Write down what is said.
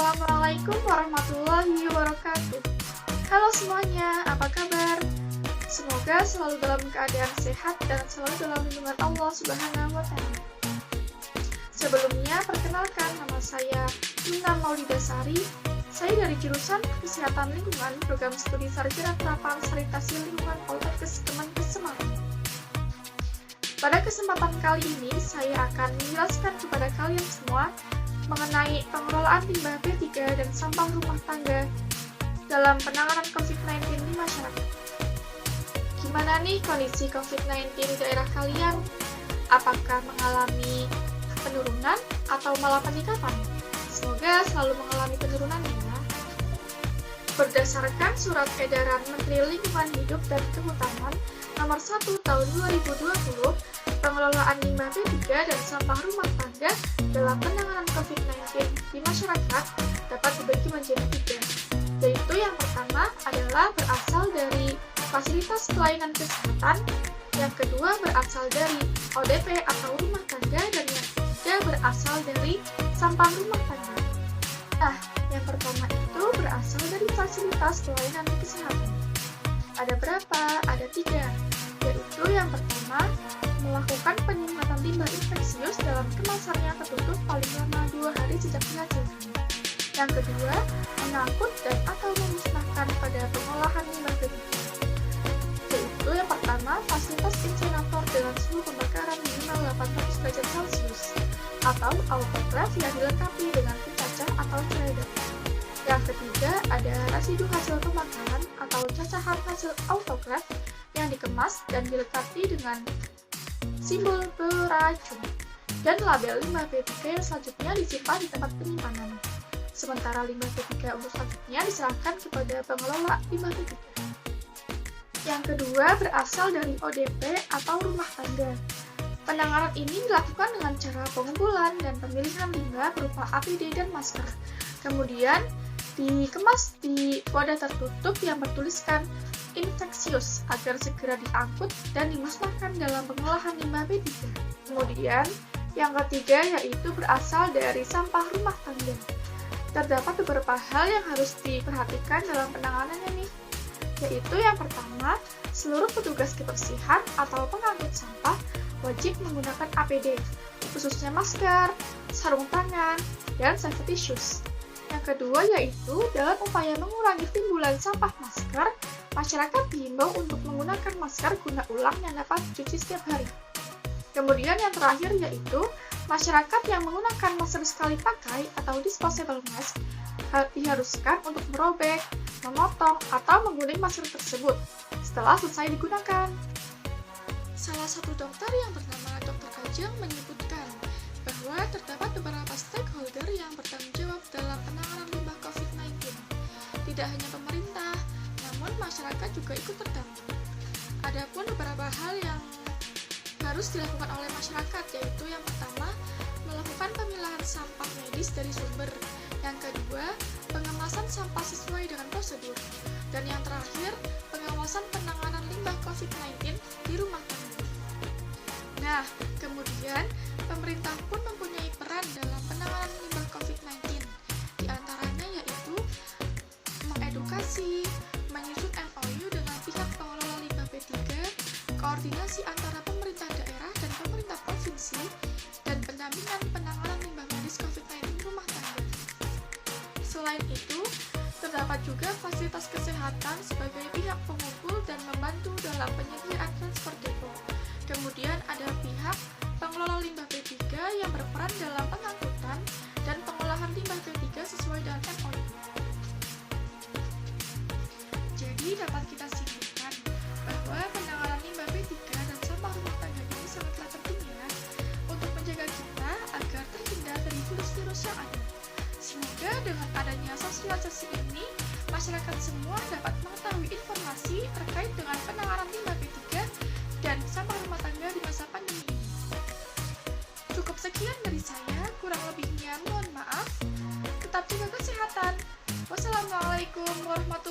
Assalamualaikum warahmatullahi wabarakatuh. Halo semuanya, apa kabar? Semoga selalu dalam keadaan sehat dan selalu dalam lindungan Allah Subhanahu wa Ta'ala. Sebelumnya, perkenalkan nama saya Intan Maulidasari. Saya dari jurusan Kesehatan Lingkungan, Program Studi Sarjana Terapan Sanitasi Lingkungan Poltekkes Kemenkes Semarang. Pada kesempatan kali ini, saya akan menjelaskan kepada kalian semua mengenai pengelolaan limbah B3 dan sampah rumah tangga dalam penanganan COVID-19 di masyarakat. Gimana nih kondisi COVID-19 di daerah kalian? Apakah mengalami penurunan atau malah peningkatan? Semoga selalu mengalami penurunan ya. Berdasarkan Surat Edaran Menteri Lingkungan Hidup dan Kehutanan Nomor 1 Tahun 2020, pengelolaan limbah B3 dan sampah rumah tangga dalam penanganan COVID-19 di masyarakat dapat dibagi menjadi 3, yaitu yang pertama adalah berasal dari fasilitas pelayanan kesehatan, yang kedua berasal dari ODP atau rumah tangga, dan yang ketiga berasal dari sampah rumah tangga. Nah, yang pertama itu berasal dari fasilitas pelayanan kesehatan. Ada berapa? Ada 3, yaitu yang pertama, melakukan penyemprotan limbah infeksius dalam kemasannya tertutup paling lama 2 hari sejak dihasilkan. Yang kedua, mengangkut dan atau memusnahkan pada pengolahan limbah B3, yaitu yang pertama, fasilitas insinerator dengan suhu pembakaran minimal 800 derajat Celcius atau autoclave yang dilengkapi dengan pencacah atau shredder. Yang ketiga, ada residu hasil pembakaran atau cacahan hasil autoclave yang dikemas dan dilengkapi dengan simbol beracun, dan label limbah B3 yang selanjutnya disimpan di tempat penyimpanan. Sementara limbah B3 untuk selanjutnya diserahkan kepada pengelola limbah B3. Yang kedua berasal dari ODP atau rumah tangga. Penanganan ini dilakukan dengan cara pengumpulan dan pemilihan limbah berupa APD dan masker. Kemudian dikemas di wadah tertutup yang bertuliskan infeksius agar segera diangkut dan dimusnahkan dalam pengolahan limbah B3. Kemudian, yang ketiga yaitu berasal dari sampah rumah tangga. Terdapat beberapa hal yang harus diperhatikan dalam penanganannya nih, yaitu yang pertama, seluruh petugas kebersihan atau pengangkut sampah wajib menggunakan APD, khususnya masker, sarung tangan, dan safety shoes. Yang kedua yaitu dalam upaya mengurangi timbulan sampah masker, masyarakat diimbau untuk menggunakan masker guna ulang yang dapat dicuci setiap hari. Kemudian yang terakhir yaitu masyarakat yang menggunakan masker sekali pakai atau disposable mask diharuskan untuk merobek, memotong, atau mengguling masker tersebut setelah selesai digunakan. Salah satu dokter yang bernama Dr. Kajang menyebutkan bahwa terdapat beberapa stakeholder yang bertanggung jawab dalam penanganan limbah COVID-19. Tidak hanya pemerintah, namun masyarakat juga ikut terdampak. Adapun beberapa hal yang harus dilakukan oleh masyarakat, yaitu yang pertama, melakukan pemilahan sampah medis dari sumber. Yang kedua, pengemasan sampah sesuai dengan prosedur. Dan yang terakhir, pengawasan penanganan limbah COVID-19 di rumah tangga. Nah, kemudian pemerintah pun mempunyai peran dalam penanganan limbah COVID-19. Di antaranya yaitu mengedukasi, menyusun MOU dengan pihak pengelola limbah B3, koordinasi antara pemerintah daerah dan pemerintah provinsi, dan pendampingan penanganan limbah medis COVID-19 rumah tangga. Selain itu, terdapat juga fasilitas kesehatan sebagai pihak pengumpul dan membantu dalam penyediaan transfer depo. Kemudian ada pihak pengelola limbah B3 yang berperan dalam pengangkutan dan pengolahan limbah B3 sesuai dengan MOU. Jadi dapat kita simpulkan bahwa penanganan limbah B3 dan sampah rumah tangga ini sangatlah penting ya untuk menjaga kita agar terhindar dari virus-virus yang ada. Semoga dengan adanya sosialisasi ini, masyarakat semua dapat mengetahui informasi terkait dengan penanganan limbah B3 dan sampah rumah tangga di masa pandemi ini. Cukup sekian dari saya, kurang lebihnya mohon maaf. Tetap jaga kesehatan. Wassalamualaikum warahmatullahi wabarakatuh.